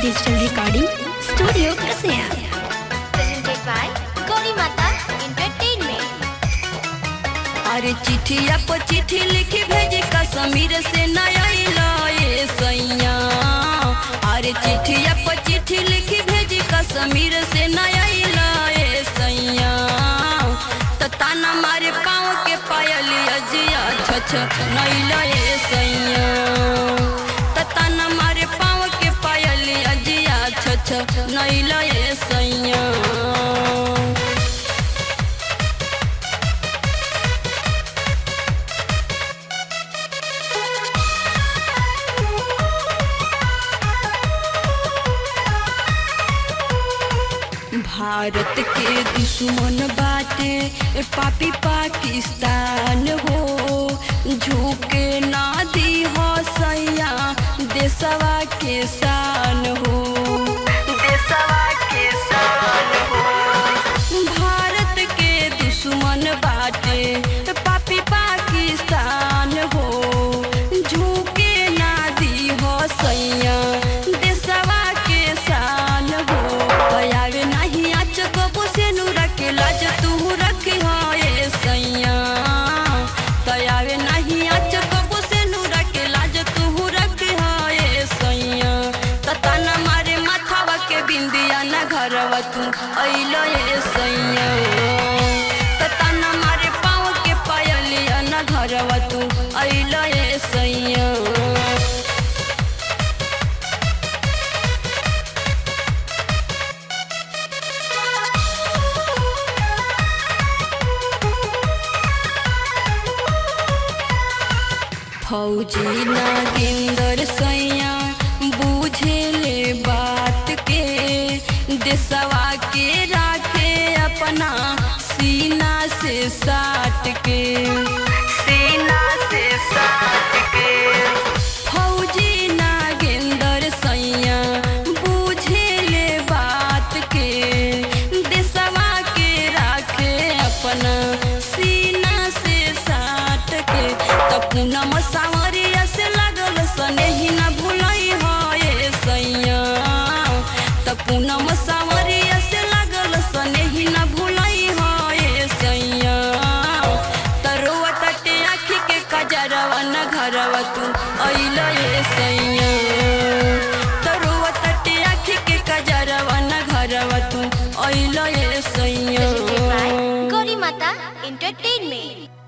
Digital recording studio कैसे हैं presented by Gauri माता एंटरटेनमेंट। अरे चिट्ठिया पर चिट्ठी लिखी भेजी कश्मीर से नया ये सैया। अरे चिट्ठिया पर चिट्ठी लिखी भेजी कश्मीर से नया ये सैया। ताना मारे पाँव के पायली अजिया छछ नैला ये सैया। ताना मारे पाँव के पायली अजिया छछ नैला ये सैया। भारत के दुश्मन बाटे पापी पाकिस्तान हो। झुके ना दी हो सैया देशवा के शान हो। देशवा के शान हो। भारत के दुश्मन बाटे पापी पाकिस्तान हो। झुके ना दी हो सैया देशवा के शान हो। आवे नहीं आज कबू से नू रखे लाज तू रखी हो ये सैया। तयावे नहीं आज कबू से नू रखे लाज तू रखी हो ये सैया। ताना मारे माथावा के बिंदिया न घरवा तू अइलो ये सैया। ताना मारे पाँव के पायलिया न घरवा तू अइलो ये सैया। फौजी नागेंद्र सैया बूझे ले बात के। देशवा के राखे अपना सीना से साट के। सीना से साट के। फौजी नागेंद्र सैया बूझे ले बात के। देशवा के राखे अपना सीना से साट के। पूनम सावरिया से लागल सनेही न भूलई हो ये सैया। पूनम सावरिया से लागल सनेही न भूलई हो ये सैया। तरुआ तटे आँखी के कजरवा न घरवा तू अइलो ये सैया। तरुआ तटे आँखी के कजरवा न घरवा तू अइलो ये सैया। गौरी माता एंटरटेनमेंट।